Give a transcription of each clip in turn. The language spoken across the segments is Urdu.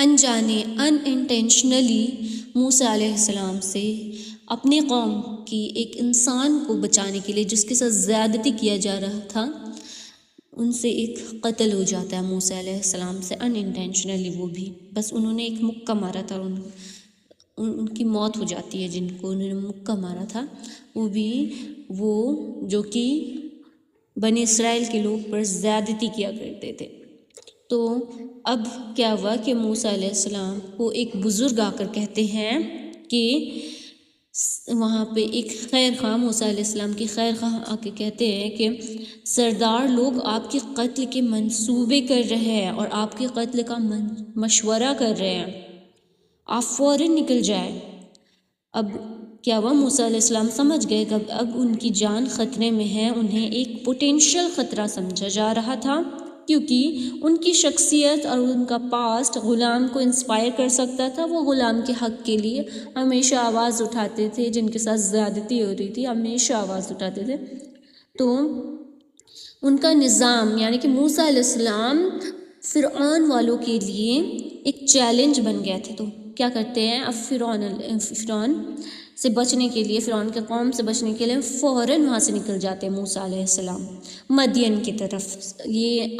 انجانے انٹینشنلی موسیٰ علیہ السلام سے اپنے قوم کی ایک انسان کو بچانے کے لیے جس کے ساتھ زیادتی کیا جا رہا تھا، ان سے ایک قتل ہو جاتا ہے موسیٰ علیہ السلام سے انٹینشنلی، وہ بھی بس انہوں نے ایک مکہ مارا تھا، ان کی موت ہو جاتی ہے جن کو انہوں نے مکہ مارا تھا، وہ جو کہ بنی اسرائیل کے لوگ پر زیادتی کیا کرتے تھے۔ تو اب کیا ہوا کہ موسیٰ علیہ السلام کو ایک بزرگ آ کر کہتے ہیں کہ وہاں پہ ایک خیر خواہ موسیٰ علیہ السلام کی خیر خواہ آ کے کہتے ہیں کہ سردار لوگ آپ کے قتل کے منصوبے کر رہے ہیں اور آپ کے قتل کا مشورہ کر رہے ہیں، آپ فوراً نکل جائیں۔ اب کیا ہوا، موسیٰ علیہ السلام سمجھ گئے کہ اب ان کی جان خطرے میں ہے، انہیں ایک پوٹینشیل خطرہ سمجھا جا رہا تھا کیونکہ ان کی شخصیت اور ان کا پاسٹ غلام کو انسپائر کر سکتا تھا۔ وہ غلام کے حق کے لیے ہمیشہ آواز اٹھاتے تھے، جن کے ساتھ زیادتی ہو رہی تھی ہمیشہ آواز اٹھاتے تھے۔ تو ان کا نظام یعنی کہ موسیٰ علیہ السلام فرعون والوں کے لیے ایک چیلنج بن گیا تھے۔ تو کیا کرتے ہیں، اب فرعون سے بچنے کے لیے، فرعون کے قوم سے بچنے کے لیے فوراً وہاں سے نکل جاتے ہیں موسیٰ علیہ السلام مدین کی طرف۔ یہ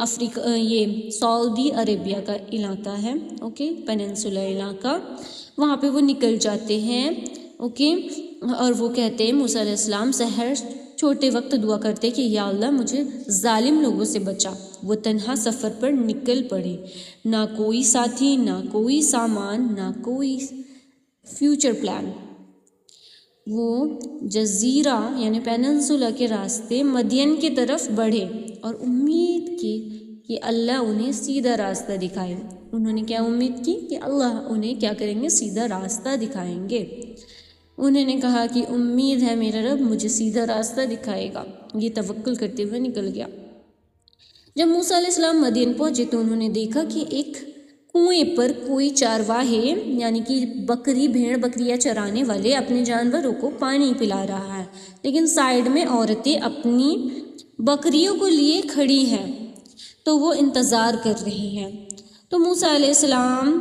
سعودی عربیہ کا علاقہ ہے، پیننسولا علاقہ، وہاں پہ وہ نکل جاتے ہیں، اور وہ کہتے ہیں موسیٰ علیہ السلام سحر چھوٹے وقت دعا کرتے کہ یا اللہ مجھے ظالم لوگوں سے بچا۔ وہ تنہا سفر پر نکل پڑے، نہ کوئی ساتھی، نہ کوئی سامان، نہ کوئی فیوچر پلان۔ وہ جزیرہ یعنی پیننسولا کے راستے مدین کی طرف بڑھے اور امید کی کہ اللہ انہیں سیدھا راستہ دکھائے۔ انہوں نے کیا امید کی کہ اللہ انہیں کیا کریں گے، سیدھا راستہ دکھائیں گے۔ انہوں نے کہا کہ امید ہے میرا رب مجھے سیدھا راستہ دکھائے گا، یہ توکل کرتے ہوئے نکل گیا۔ جب موسیٰ علیہ السلام مدین پہنچے تو انہوں نے دیکھا کہ ایک کنویں پر کوئی چارواہے یعنی کہ بکری بھیڑ بکریاں چرانے والے اپنے جانوروں کو پانی پلا رہا ہے، لیکن سائیڈ میں عورتیں اپنی بکریوں کو لیے کھڑی ہیں، تو وہ انتظار کر رہی ہیں۔ تو موسیٰ علیہ السلام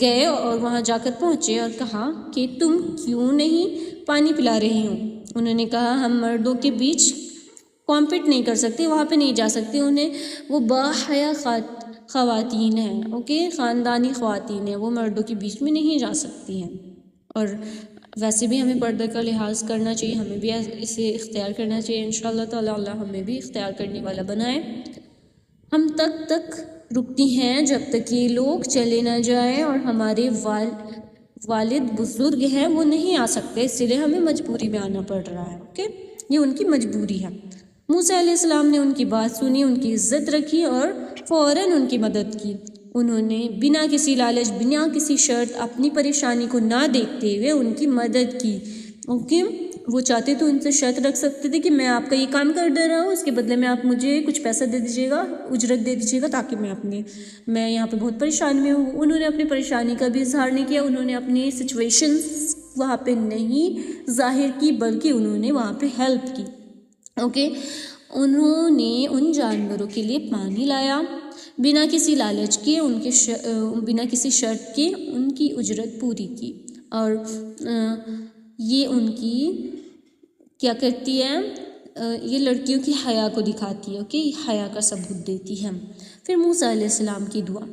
گئے اور وہاں جا کر پہنچے اور کہا کہ تم کیوں نہیں پانی پلا رہی ہو؟ انہوں نے کہا ہم مردوں کے بیچ کمپیٹ نہیں کر سکتے، وہاں پہ نہیں جا سکتے، وہ باحیا خواتین ہیں، خاندانی خواتین ہیں، وہ مردوں کے بیچ میں نہیں جا سکتی ہیں۔ اور ویسے بھی ہمیں پردے کا لحاظ کرنا چاہیے، ہمیں بھی اسے اختیار کرنا چاہیے، انشاءاللہ تعالی اللہ ہمیں بھی اختیار کرنے والا بنائے۔ ہم تک رکتی ہیں جب تک یہ لوگ چلے نہ جائیں، اور ہمارے والد بزرگ ہیں وہ نہیں آ سکتے، اس لیے ہمیں مجبوری میں آنا پڑ رہا ہے، یہ ان کی مجبوری ہے۔ موسیٰ علیہ السلام نے ان کی بات سنی، ان کی عزت رکھی اور فوراً ان کی مدد کی۔ انہوں نے بنا کسی لالچ، بنا کسی شرط، اپنی پریشانی کو نہ دیکھتے ہوئے ان کی مدد کی۔ وہ چاہتے تو ان سے شرط رکھ سکتے تھے کہ میں آپ کا یہ کام کر دے رہا ہوں، اس کے بدلے میں آپ مجھے کچھ پیسہ دے دیجیے گا، اجرت دے دیجیے گا، تاکہ میں یہاں پہ بہت پریشان میں ہوں۔ انہوں نے اپنی پریشانی کا بھی اظہار نہیں کیا، انہوں نے اپنی سچویشنز وہاں پہ نہیں ظاہر کی، بلکہ انہوں نے وہاں پہ ہیلپ کی۔ انہوں نے ان جانوروں کے لیے پانی لایا بنا کسی لالچ کے، بنا کسی شرط کے ان کی اجرت پوری کی، اور یہ ان کی کیا کرتی ہے، یہ لڑکیوں کی حیا کو دکھاتی ہے، حیا کا ثبوت دیتی ہے۔ پھر موسیٰ علیہ السلام کی دعا،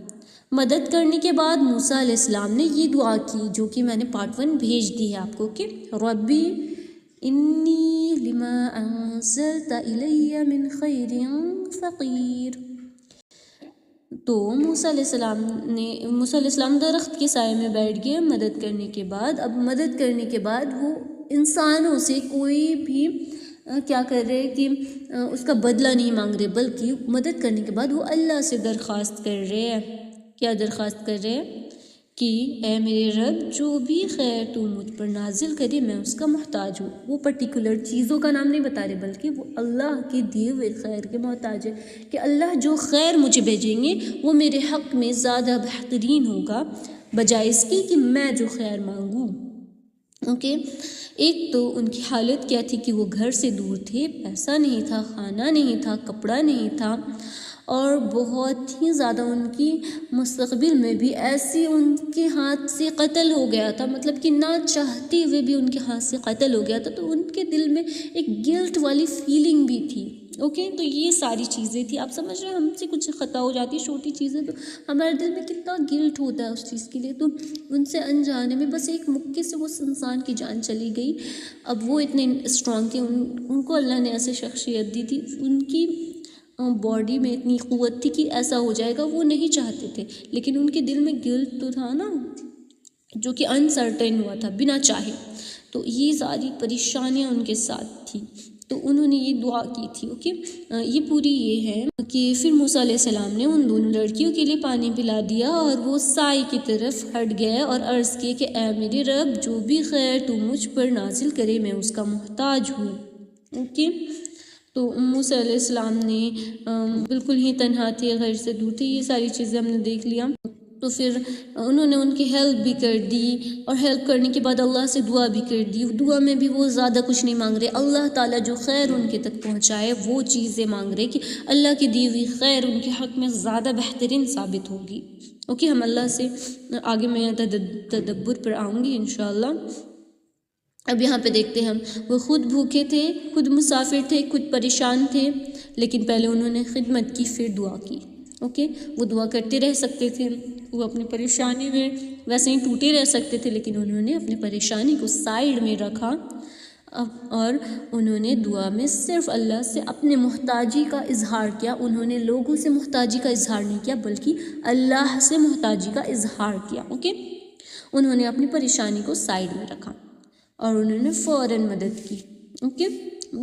مدد کرنے کے بعد موسیٰ علیہ السلام نے یہ دعا کی جو کہ میں نے پارٹ 1 بھیج دی ہے آپ کو، کہ ربی انی لما انزلت الی من خیر فقیر۔ تو موسیٰ علیہ السلام درخت کے سائے میں بیٹھ گئے مدد کرنے کے بعد۔ اب مدد کرنے کے بعد وہ انسانوں سے کوئی بھی کیا کر رہے کہ اس کا بدلہ نہیں مانگ رہے، بلکہ مدد کرنے کے بعد وہ اللہ سے درخواست کر رہے ہیں۔ کیا درخواست کر رہے ہیں کہ اے میرے رب جو بھی خیر تو مجھ پر نازل کرے میں اس کا محتاج ہوں۔ وہ پرٹیکولر چیزوں کا نام نہیں بتا رہے، بلکہ وہ اللہ کے دیے ہوئے خیر کے محتاج ہے، کہ اللہ جو خیر مجھے بھیجیں گے وہ میرے حق میں زیادہ بہترین ہوگا بجائے اس کی کہ میں جو خیر مانگوں۔ ایک تو ان کی حالت کیا تھی کہ وہ گھر سے دور تھے، پیسہ نہیں تھا، کھانا نہیں تھا، کپڑا نہیں تھا، اور بہت ہی زیادہ ان کی مستقبل میں بھی ایسی ان کے ہاتھ سے قتل ہو گیا تھا، مطلب کہ نہ چاہتے ہوئے بھی ان کے ہاتھ سے قتل ہو گیا تھا، تو ان کے دل میں ایک گلٹ والی فیلنگ بھی تھی. اوکے، تو یہ ساری چیزیں تھی. آپ سمجھ رہے ہیں، ہم سے کچھ خطا ہو جاتی ہے چھوٹی چیزیں تو ہمارے دل میں کتنا گلٹ ہوتا ہے اس چیز کے لیے. تو ان سے انجانے میں بس ایک مکے سے اس انسان کی جان چلی گئی. اب وہ اتنے اسٹرانگ تھے، ان کو اللہ نے ایسے شخصیت دی تھی، ان کی باڈی میں اتنی قوت تھی کہ ایسا ہو جائے گا، وہ نہیں چاہتے تھے، لیکن ان کے دل میں گلٹ تو تھا نا، جو کہ انسرٹن ہوا تھا بنا چاہے. تو یہ ساری پریشانیاں ان کے ساتھ تھیں، تو انہوں نے یہ دعا کی تھی. اوکے، یہ پوری یہ ہے کہ پھر موسیٰ علیہ السلام نے ان دونوں لڑکیوں کے لیے پانی پلا دیا اور وہ سائے کی طرف ہٹ گئے اور عرض کیے کہ اے میرے رب، جو بھی خیر تو مجھ پر نازل کرے میں اس کا محتاج ہوں. اوکے، تو موسیٰ علیہ السلام نے بالکل ہی تنہا تھے، غیر سے دور تھے. یہ ساری چیزیں ہم نے دیکھ لیا. تو پھر انہوں نے ان کی ہیلپ بھی کر دی، اور ہیلپ کرنے کے بعد اللہ سے دعا بھی کر دی. دعا میں بھی وہ زیادہ کچھ نہیں مانگ رہے، اللہ تعالیٰ جو خیر ان کے تک پہنچائے وہ چیزیں مانگ رہے کہ اللہ کی دی ہوئی خیر ان کے حق میں زیادہ بہترین ثابت ہوگی. اوکے، ہم اللہ سے آگے میں تدبر پر آؤں گی انشاءاللہ. اب یہاں پہ دیکھتے ہیں ہم، وہ خود بھوکے تھے، خود مسافر تھے، خود پریشان تھے، لیکن پہلے انہوں نے خدمت کی، پھر دعا کی. اوکے، وہ دعا کرتے رہ سکتے تھے، وہ اپنی پریشانی میں ویسے ہی ٹوٹے رہ سکتے تھے، لیکن انہوں نے اپنی پریشانی کو سائیڈ میں رکھا اور انہوں نے دعا میں صرف اللہ سے اپنے محتاجی کا اظہار کیا. انہوں نے لوگوں سے محتاجی کا اظہار نہیں کیا، بلکہ اللہ سے محتاجی کا اظہار کیا. اوکے، انہوں نے اپنی پریشانی کو سائیڈ میں رکھا اور انہوں نے فوراً مدد کی. اوکے،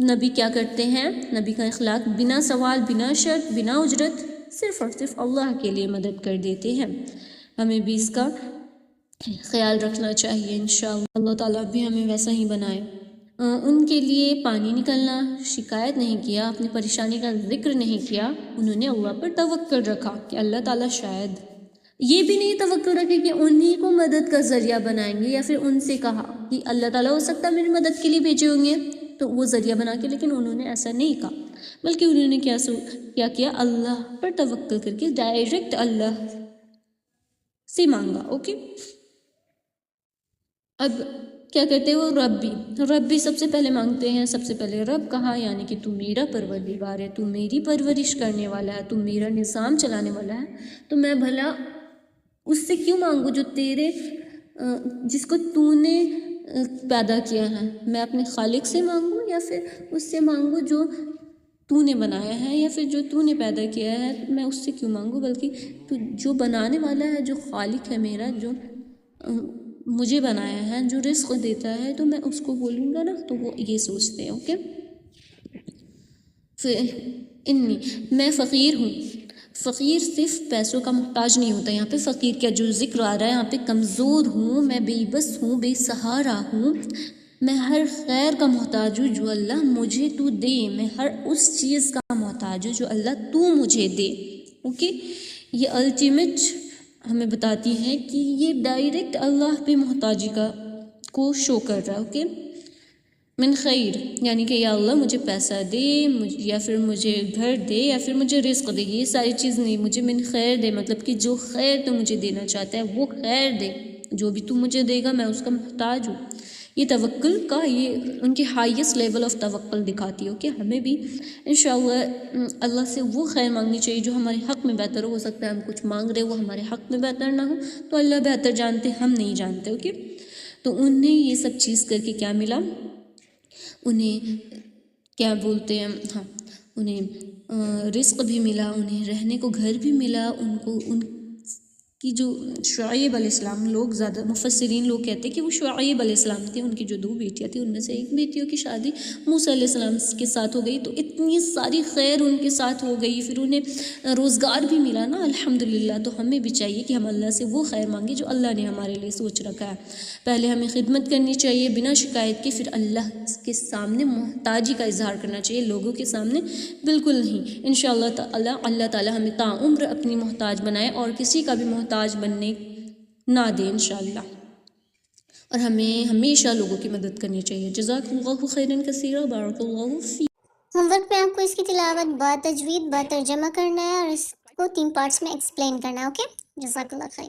نبی کیا کرتے ہیں؟ نبی کا اخلاق بنا سوال، بنا شرط، بنا اجرت، صرف اور صرف اللہ کے لیے مدد کر دیتے ہیں. ہمیں بھی اس کا خیال رکھنا چاہیے انشاءاللہ. اللہ تعالیٰ بھی ہمیں ویسا ہی بنائے. ان کے لیے پانی نکلنا، شکایت نہیں کیا، اپنی پریشانی کا ذکر نہیں کیا. انہوں نے اللہ پر توکل رکھا کہ اللہ تعالیٰ شاید، یہ بھی نہیں توقع رکھے کہ انہی کو مدد کا ذریعہ بنائیں گے، یا پھر ان سے کہا کہ اللہ تعالیٰ ہو سکتا ہے میری مدد کے لیے بھیجے ہوں گے تو وہ ذریعہ بنا کے، لیکن انہوں نے ایسا نہیں کہا، بلکہ انہوں نے کیا کیا؟ اللہ پر توکل کر کے ڈائریکٹ اللہ سے مانگا. اوکے، اب کیا کرتے وہ رب بھی سب سے پہلے مانگتے ہیں. سب سے پہلے رب کہا، یعنی کہ تو میرا پروردگار ہے، تو میری پرورش کرنے والا ہے، تو میرا نظام چلانے والا ہے، تو میں بھلا اس سے کیوں مانگوں جو تیرے جس کو تو نے پیدا کیا ہے؟ میں اپنے خالق سے مانگوں یا پھر اس سے مانگوں جو تو نے بنایا ہے، یا پھر جو تو نے پیدا کیا ہے میں اس سے کیوں مانگوں؟ بلکہ تو جو بنانے والا ہے، جو خالق ہے میرا، جو مجھے بنایا ہے، جو رزق دیتا ہے، تو میں اس کو بولوں گا نا. تو وہ یہ سوچتے ہیں. اوکے، پھر میں فقیر ہوں. فقیر صرف پیسوں کا محتاج نہیں ہوتا. یہاں پہ فقیر کا جو ذکر آ رہا ہے، یہاں پہ کمزور ہوں، میں بے بس ہوں، بے سہارا ہوں، میں ہر خیر کا محتاج ہوں جو اللہ مجھے تو دے، میں ہر اس چیز کا محتاج ہوں جو اللہ تو مجھے دے. اوکے، یہ الٹیمیٹ ہمیں بتاتی ہے کہ یہ ڈائریکٹ اللہ پہ محتاجی کو شو کر رہا ہے. اوکے، من خیر، یعنی کہ یا اللہ مجھے پیسہ دے، یا پھر مجھے گھر دے، یا پھر مجھے رزق دے، یہ ساری چیز نہیں، مجھے من خیر دے، مطلب کہ جو خیر تو مجھے دینا چاہتا ہے وہ خیر دے، جو بھی تو مجھے دے گا میں اس کا محتاج ہوں. یہ توکل کا، یہ ان کی ہائیسٹ لیول آف توکل دکھاتی ہے. اوکے، ہمیں بھی انشاءاللہ اللہ سے وہ خیر مانگنی چاہیے جو ہمارے حق میں بہتر ہو سکتا ہے ہم کچھ مانگ رہے وہ ہمارے حق میں بہتر نہ ہو، تو اللہ بہتر جانتے، ہم نہیں جانتے. اوکے، تو انہیں یہ سب چیز کر کے کیا ملا؟ انہیں کیا بولتے ہیں، ہاں، انہیں رزق بھی ملا، انہیں رہنے کو گھر بھی ملا. ان کی جو شعیب علیہ السلام، لوگ زیادہ مفسرین لوگ کہتے ہیں کہ وہ شعیب علیہ السلام تھے، ان کی جو 2 بیٹیاں تھیں ان میں سے ایک بیٹیوں کی شادی موسیٰ علیہ السلام کے ساتھ ہو گئی، تو اتنی ساری خیر ان کے ساتھ ہو گئی، پھر انہیں روزگار بھی ملا نا الحمدللہ. تو ہمیں بھی چاہیے کہ ہم اللہ سے وہ خیر مانگیں جو اللہ نے ہمارے لیے سوچ رکھا ہے. پہلے ہمیں خدمت کرنی چاہیے بنا شکایت کے، پھر اللہ کے سامنے محتاجی کا اظہار کرنا چاہیے، لوگوں کے سامنے بالکل نہیں. انشاءاللہ تعالی اللہ تعالی ہمیں تعمر اپنی محتاج بنائے اور کسی کا بھی محتاج بننے نہ دے انشاءاللہ. اور ہمیں ہمیشہ لوگوں کی مدد کرنی چاہیے. جزاک اللہ خیرا کثیرا، بارک اللہ فی. ہوم ورک میں آپ کو اس کی تلاوت با تجوید با ترجمہ کرنا ہے اور اس کو 3 پارٹس میں ایکسپلین کرنا ہے. اوکے، جزاک اللہ خیر.